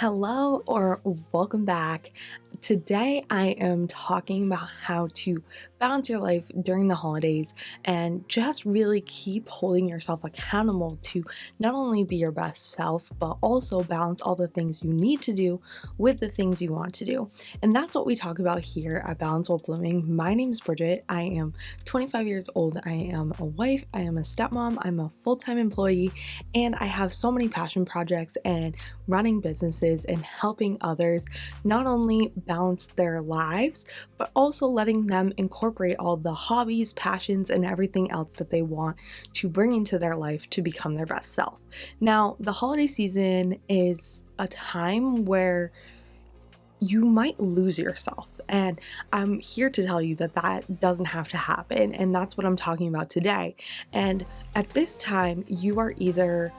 Hello or welcome back. Today I am talking about how to balance your life during the holidays and just really keep holding yourself accountable to not only be your best self, but also balance all the things you need to do with the things you want to do. And that's what we talk about here at Balance While Blooming. My name is Bridget. I am 25 years old. I am a wife. I am a stepmom. I'm a full-time employee, and I have so many passion projects and running businesses and helping others not only balance their lives, but also letting them incorporate all the hobbies, passions, and everything else that they want to bring into their life to become their best self. Now, the holiday season is a time where you might lose yourself. And I'm here to tell you that that doesn't have to happen. And that's what I'm talking about today. And at this time, you are either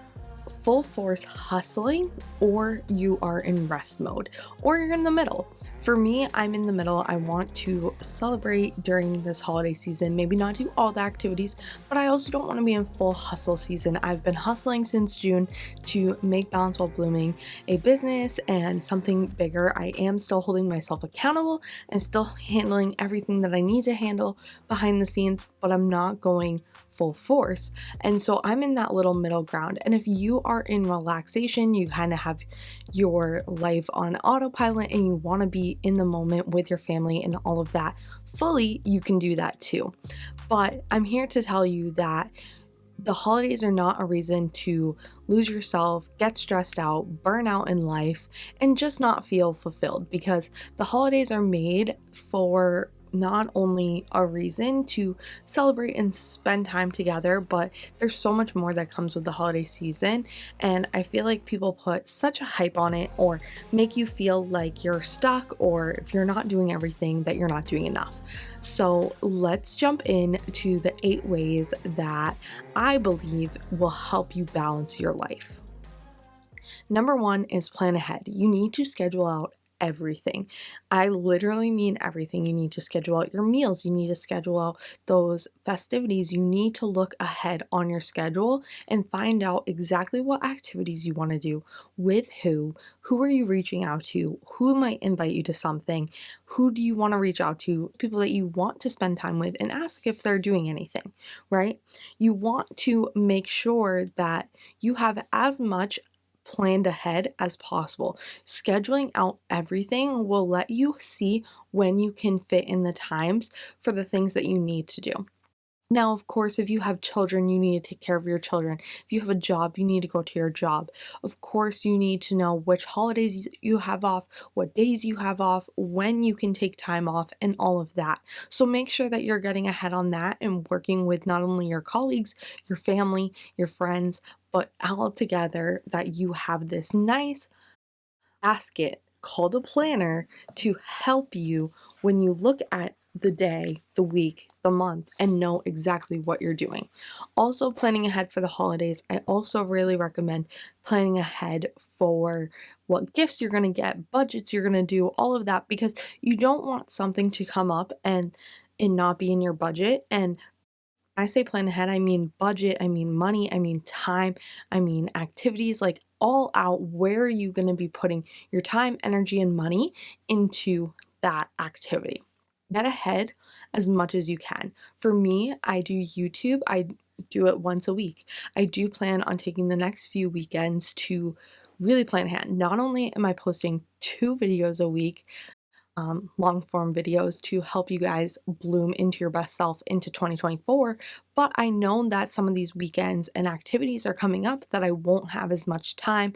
full force hustling or you are in rest mode or you're in the middle. For me, I'm in the middle. I want to celebrate during this holiday season, maybe not do all the activities, but I also don't want to be in full hustle season. I've been hustling since June to make Balance While Blooming a business and something bigger. I am still holding myself accountable. I'm still handling everything that I need to handle behind the scenes, but I'm not going full force. And so I'm in that little middle ground. And if you are in relaxation, you kind of have your life on autopilot and you want to be in the moment with your family and all of that fully, you can do that too. But I'm here to tell you that the holidays are not a reason to lose yourself, get stressed out, burn out in life, and just not feel fulfilled, because the holidays are made for not only a reason to celebrate and spend time together, but there's so much more that comes with the holiday season. And I feel like people put such a hype on it or make you feel like you're stuck, or if you're not doing everything, that you're not doing enough. So let's jump in to the 8 ways that I believe will help you balance your life. Number 1 is plan ahead. You need to schedule out everything. I literally mean everything. You need to schedule out your meals. You need to schedule out those festivities. You need to look ahead on your schedule and find out exactly what activities you want to do, with who are you reaching out to, who might invite you to something, who do you want to reach out to, people that you want to spend time with, and ask if they're doing anything, right? You want to make sure that you have as much planned ahead as possible. Scheduling out everything will let you see when you can fit in the times for the things that you need to do. Now, of course, if you have children, you need to take care of your children. If you have a job, you need to go to your job. Of course, you need to know which holidays you have off, what days you have off, when you can take time off, and all of that. So make sure that you're getting ahead on that and working with not only your colleagues, your family, your friends, but all together, that you have this nice basket called a planner to help you when you look at the day, the week, the month, and know exactly what you're doing. Also, planning ahead for the holidays, I also really recommend planning ahead for what gifts you're going to get, budgets you're going to do, all of that, because you don't want something to come up and not be in your budget. And I say plan ahead, I mean budget, I mean money, I mean time, I mean activities, like all out. Where are you going to be putting your time, energy, and money into that activity? Get ahead as much as you can. For me, I do YouTube. I do it once a week. I do plan on taking the next few weekends to really plan ahead. Not only am I posting 2 videos a week, long form videos to help you guys bloom into your best self into 2024. But I know that some of these weekends and activities are coming up that I won't have as much time,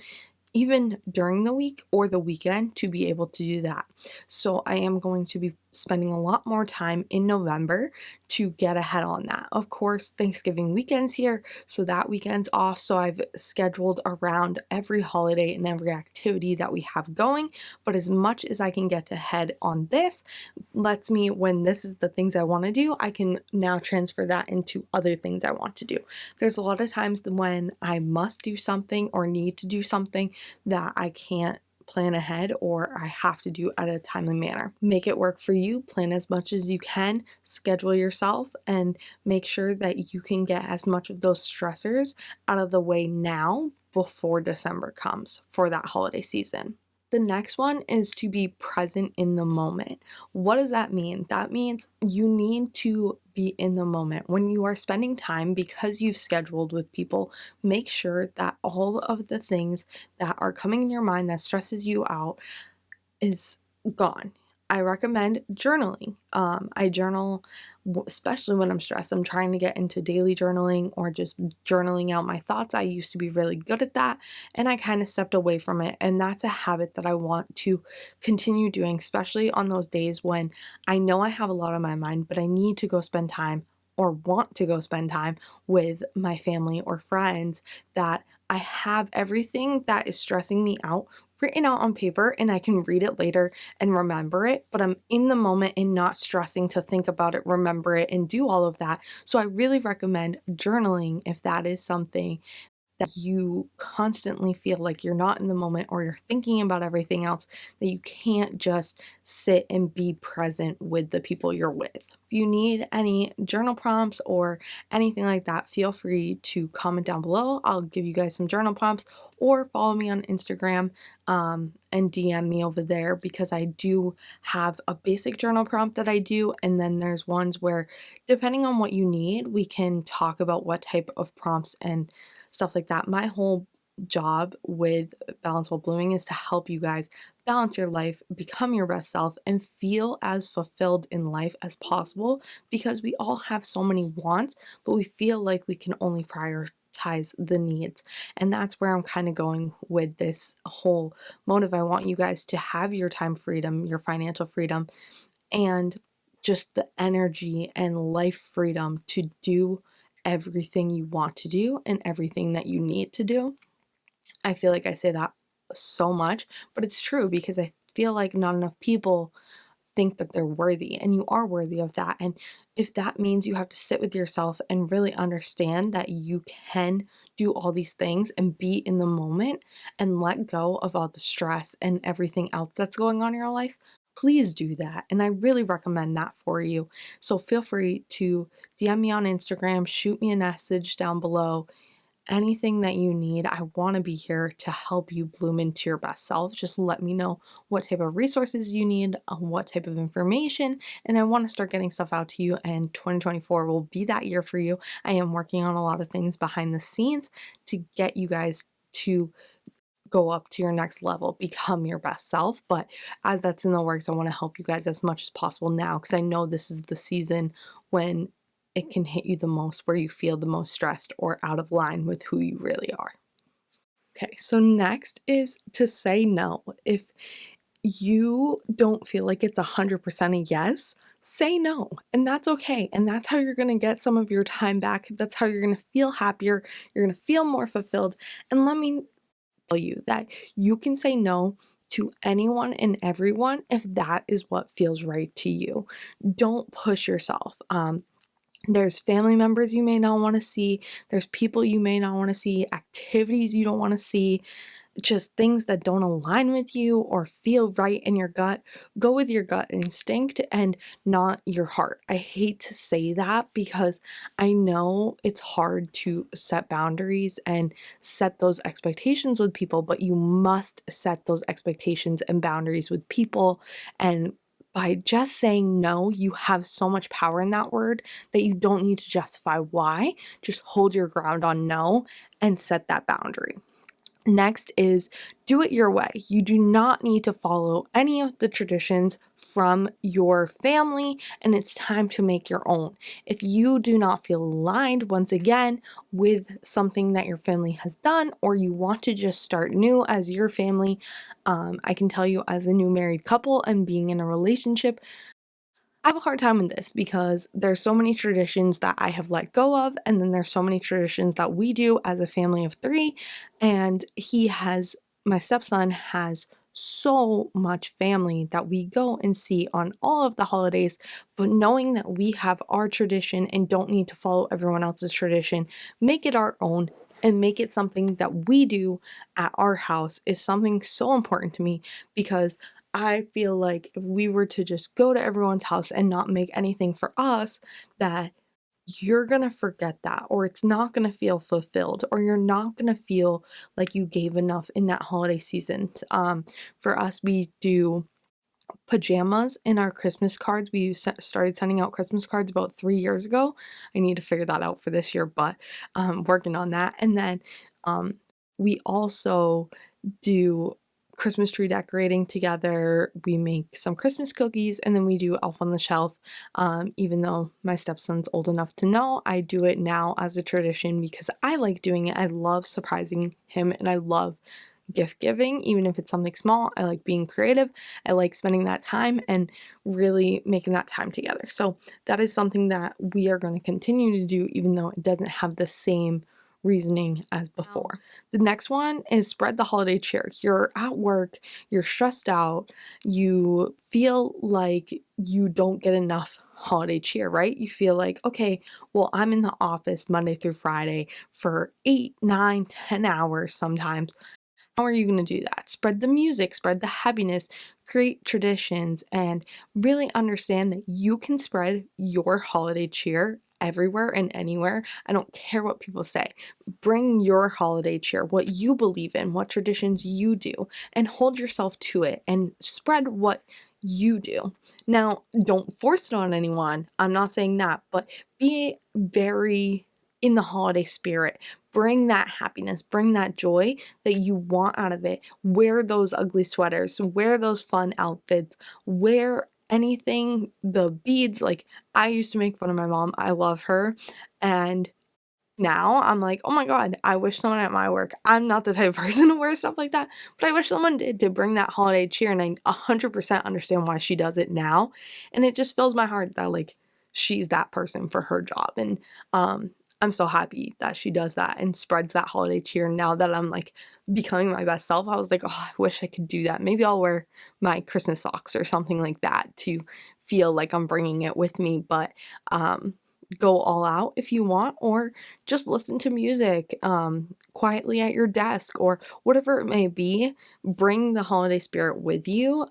even during the week or the weekend, to be able to do that. So I am going to be spending a lot more time in November to get ahead on that. Of course, Thanksgiving weekend's here, so that weekend's off. So I've scheduled around every holiday and every activity that we have going. But as much as I can get ahead on this, lets me, when this is the things I want to do, I can now transfer that into other things I want to do. There's a lot of times when I must do something or need to do something that I can't plan ahead or I have to do at a timely manner. Make it work for you. Plan as much as you can, schedule yourself, and make sure that you can get as much of those stressors out of the way now before December comes for that holiday season. The next one is to be present in the moment. What does that mean? That means you need to be in the moment. When you are spending time because you've scheduled with people, make sure that all of the things that are coming in your mind that stresses you out is gone. I recommend journaling. I journal, especially when I'm stressed. I'm trying to get into daily journaling or just journaling out my thoughts. I used to be really good at that, and I kind of stepped away from it. And that's a habit that I want to continue doing, especially on those days when I know I have a lot on my mind, but I need to go spend time or want to go spend time with my family or friends, that I have everything that is stressing me out written out on paper and I can read it later and remember it, but I'm in the moment and not stressing to think about it, remember it, and do all of that. So I really recommend journaling if that is something that you constantly feel like you're not in the moment or you're thinking about everything else, that you can't just sit and be present with the people you're with. If you need any journal prompts or anything like that, feel free to comment down below. I'll give you guys some journal prompts, or follow me on Instagram and DM me over there, because I do have a basic journal prompt that I do, and then there's ones where, depending on what you need, we can talk about what type of prompts and stuff like that. My whole job with Balance While Blooming is to help you guys balance your life, become your best self, and feel as fulfilled in life as possible, because we all have so many wants, but we feel like we can only prioritize the needs. And that's where I'm kind of going with this whole motive. I want you guys to have your time freedom, your financial freedom, and just the energy and life freedom to do everything you want to do and everything that you need to do. I feel like I say that so much, but it's true, because I feel like not enough people think that they're worthy, and you are worthy of that. And if that means you have to sit with yourself and really understand that you can do all these things and be in the moment and let go of all the stress and everything else that's going on in your life, please do that. And I really recommend that for you. So feel free to DM me on Instagram, shoot me a message down below. Anything that you need, I want to be here to help you bloom into your best self. Just let me know what type of resources you need, what type of information, and I want to start getting stuff out to you. And 2024 will be that year for you. I am working on a lot of things behind the scenes to get you guys to go up to your next level, become your best self. But as that's in the works, I want to help you guys as much as possible now, because I know this is the season when it can hit you the most, where you feel the most stressed or out of line with who you really are. Okay, so next is to say no. If you don't feel like it's 100% a yes, say no. And that's okay. And that's how you're going to get some of your time back. That's how you're going to feel happier. You're going to feel more fulfilled. And let me tell you that you can say no to anyone and everyone if that is what feels right to you. Don't push yourself. There's family members you may not want to see. There's people you may not want to see, activities you don't want to see, just things that don't align with you or feel right in your gut. Go with your gut instinct and not your heart. I hate to say that, because I know it's hard to set boundaries and set those expectations with people, but you must set those expectations and boundaries with people. And by just saying no, you have so much power in that word that you don't need to justify why. Just hold your ground on no and set that boundary. Next is do it your way. You do not need to follow any of the traditions from your family, and it's time to make your own. If you do not feel aligned, once again, with something that your family has done, or you want to just start new as your family, I can tell you, as a new married couple and being in a relationship, I have a hard time with this, because there's so many traditions that I have let go of, and then there's so many traditions that we do as a family of three. And my stepson has so much family that we go and see on all of the holidays. But knowing that we have our tradition and don't need to follow everyone else's tradition, make it our own and make it something that we do at our house, is something so important to me, because I feel like if we were to just go to everyone's house and not make anything for us, that you're going to forget that, or it's not going to feel fulfilled, or you're not going to feel like you gave enough in that holiday season. For us, we do pajamas in our Christmas cards. We started sending out Christmas cards about 3 years ago. I need to figure that out for this year, but working on that. And then we also do Christmas tree decorating together. We make some Christmas cookies, and then we do Elf on the Shelf. Even though my stepson's old enough to know, I do it now as a tradition because I like doing it. I love surprising him, and I love gift giving, even if it's something small. I like being creative. I like spending that time and really making that time together. So that is something that we are going to continue to do, even though it doesn't have the same reasoning as before. The next one is spread the holiday cheer. You're at work, you're stressed out, you feel like you don't get enough holiday cheer, right? You feel like, okay, well, I'm in the office Monday through Friday for 8, 9, 10 hours sometimes. How are you going to do that? Spread the music, spread the happiness, create traditions, and really understand that you can spread your holiday cheer everywhere and anywhere. I don't care what people say. Bring your holiday cheer, what you believe in, what traditions you do, and hold yourself to it and spread what you do. Now, don't force it on anyone. I'm not saying that, but be very in the holiday spirit. Bring that happiness, bring that joy that you want out of it. Wear those ugly sweaters, wear those fun outfits, wear anything, the beads. Like, I used to make fun of my mom. I love her. And now I'm like, oh my God, I wish someone at my work, I'm not the type of person to wear stuff like that, but I wish someone did, to bring that holiday cheer. And I 100% understand why she does it now. And it just fills my heart that, like, she's that person for her job. And I'm so happy that she does that and spreads that holiday cheer. Now that I'm like becoming my best self, I was like, oh, I wish I could do that. Maybe I'll wear my Christmas socks or something like that to feel like I'm bringing it with me. But go all out if you want, or just listen to music quietly at your desk, or whatever it may be. Bring the holiday spirit with you.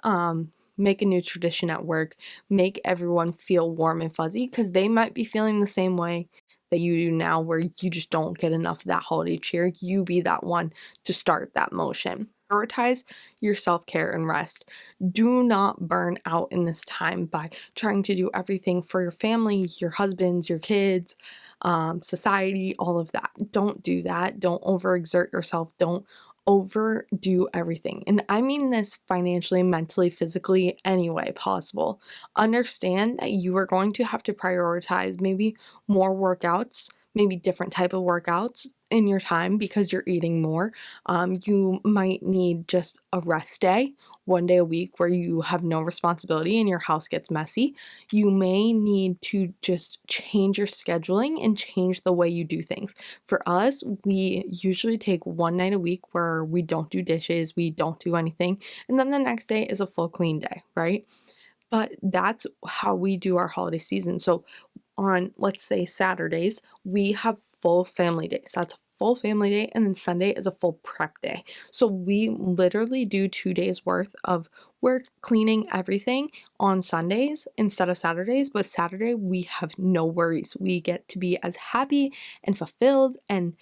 Make a new tradition at work. Make everyone feel warm and fuzzy, because they might be feeling the same way that you do now, where you just don't get enough of that holiday cheer. You be that one to start that motion. Prioritize your self-care and rest. Do not burn out in this time by trying to do everything for your family, your husbands, your kids, society, all of that. Don't do that. Don't overexert yourself. Don't overdo everything. And I mean this financially, mentally, physically, any way possible. Understand that you are going to have to prioritize maybe more workouts, maybe different type of workouts in your time because you're eating more. You might need just a rest day, one day a week where you have no responsibility and your house gets messy. You may need to just change your scheduling and change the way you do things. For us, we usually take one night a week where we don't do dishes, we don't do anything, and then the next day is a full clean day, right? But that's how we do our holiday season. So on, let's say, Saturdays, we have full family days. That's a full family day, and then Sunday is a full prep day. So we literally do 2 days worth of work, cleaning, everything on Sundays instead of Saturdays. But Saturday, we have no worries. We get to be as happy and fulfilled and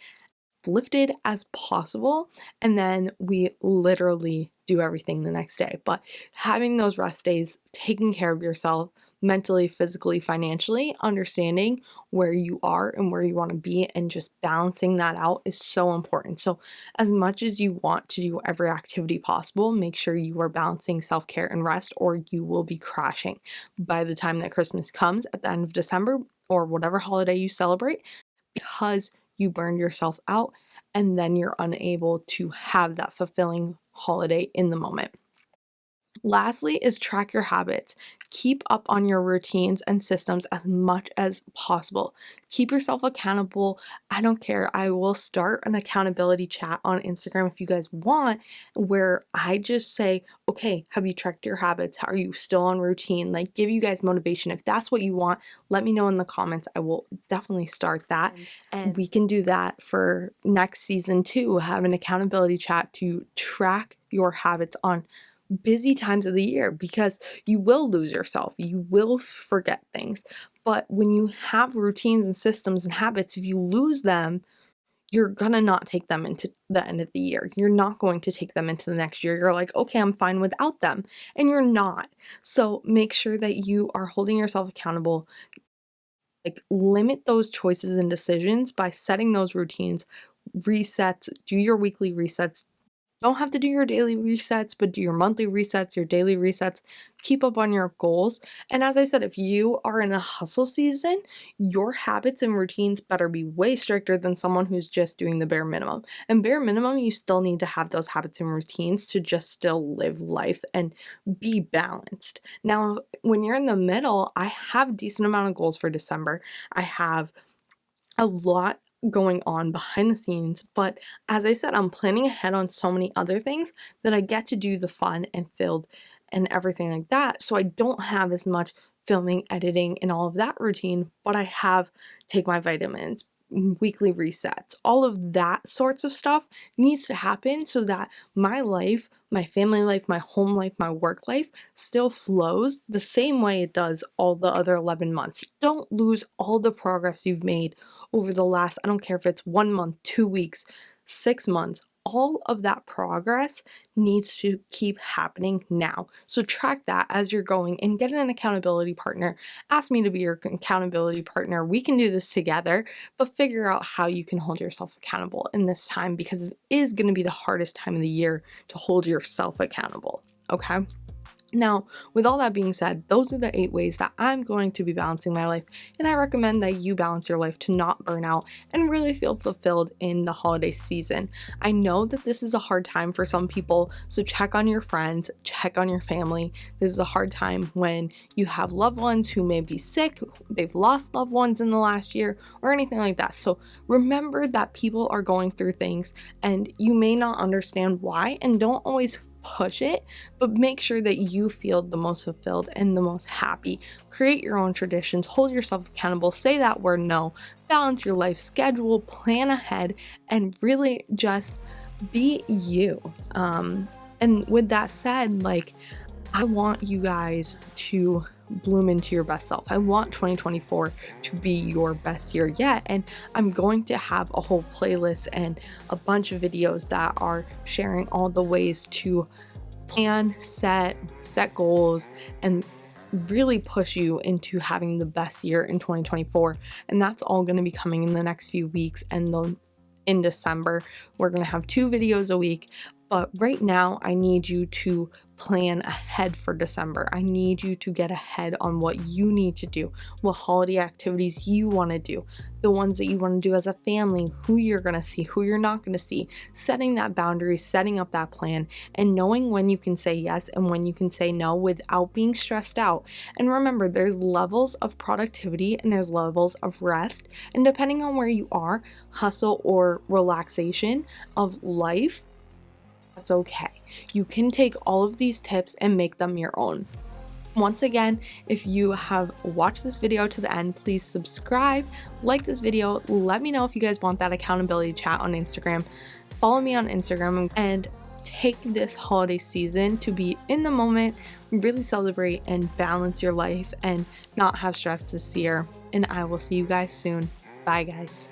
lifted as possible, and then we literally do everything the next day. But having those rest days, taking care of yourself mentally, physically, financially, understanding where you are and where you want to be, and just balancing that out is so important. So as much as you want to do every activity possible, make sure you are balancing self-care and rest, or you will be crashing by the time that Christmas comes at the end of December, or whatever holiday you celebrate, because you burned yourself out, and then you're unable to have that fulfilling holiday in the moment. Lastly is track your habits. Keep up on your routines and systems as much as possible. Keep yourself accountable. I don't care. I will start an accountability chat on Instagram if you guys want, where I just say, okay, have you tracked your habits? Are you still on routine? Like, give you guys motivation. If that's what you want, let me know in the comments. I will definitely start that. And we can do that for next season too. Have an accountability chat to track your habits on busy times of the year, because you will lose yourself, you will forget things, But when you have routines and systems and habits, if you lose them, you're gonna not take them into the end of the year. You're not going to take them into the next year. You're like, okay, I'm fine without them. And you're not. So make sure that you are holding yourself accountable. Like, limit those choices and decisions by setting those routines, resets, do your weekly resets. Don't have to do your daily resets, but do your monthly resets, your daily resets. Keep up on your goals. And as I said, if you are in a hustle season, your habits and routines better be way stricter than someone who's just doing the bare minimum. And bare minimum, you still need to have those habits and routines to just still live life and be balanced. Now, when you're in the middle, I have a decent amount of goals for December. I have a lot going on behind the scenes, but as I said, I'm planning ahead on so many other things that I get to do the fun and filled and everything like that. So I don't have as much filming, editing, and all of that routine, but I have take my vitamins, weekly resets, all of that sorts of stuff needs to happen so that my life, my family life, my home life, my work life still flows the same way it does all the other 11 months. Don't lose all the progress you've made over the last, I don't care if it's 1 month, 2 weeks, 6 months, all of that progress needs to keep happening now. So track that as you're going and get an accountability partner. Ask me to be your accountability partner. We can do this together, but figure out how you can hold yourself accountable in this time, because it is going to be the hardest time of the year to hold yourself accountable. Okay? Now, with all that being said, those are the 8 ways that I'm going to be balancing my life, and I recommend that you balance your life to not burn out and really feel fulfilled in the holiday season. I know that this is a hard time for some people, so check on your friends, check on your family. This is a hard time when you have loved ones who may be sick, they've lost loved ones in the last year, or anything like that. So remember that people are going through things, and you may not understand why, and don't always push it, but make sure that you feel the most fulfilled and the most happy. Create your own traditions, hold yourself accountable, say that word no, balance your life schedule, plan ahead, and really just be you. And with that said, like, I want you guys to bloom into your best self. I want 2024 to be your best year yet, and I'm going to have a whole playlist and a bunch of videos that are sharing all the ways to plan, set goals, and really push you into having the best year in 2024. And that's all going to be coming in the next few weeks, and then in December we're going to have 2 videos a week. But right now, I need you to plan ahead for December. I need you to get ahead on what you need to do, what holiday activities you want to do, the ones that you want to do as a family, who you're going to see, who you're not going to see, setting that boundary, setting up that plan, and knowing when you can say yes and when you can say no without being stressed out. And remember, there's levels of productivity and there's levels of rest. And depending on where you are, hustle or relaxation of life, that's okay. You can take all of these tips and make them your own. Once again, if you have watched this video to the end, please subscribe, like this video, let me know if you guys want that accountability chat on Instagram. Follow me on Instagram, and take this holiday season to be in the moment, really celebrate and balance your life and not have stress this year. And I will see you guys soon. Bye, guys.